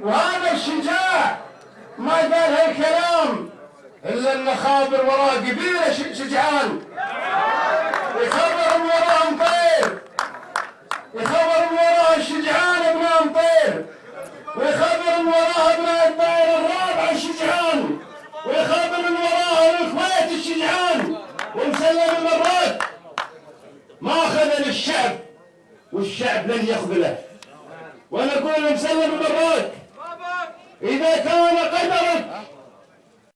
وهذا الشجاع ما قال هالكلام إلا إن خابر وراه قبيلة شجعان، يخبر من وراهم طير، يخبر من وراه الشجعان ابناء طير، ويخبر من وراه ابناء الطير الرابع الشجعان، ويخبر من وراه الكويت الشجعان. ومسلم المرات ما أخذ للشعب والشعب لن يخذله. وأنا أقول لمسلم المرات إذا كان قدرك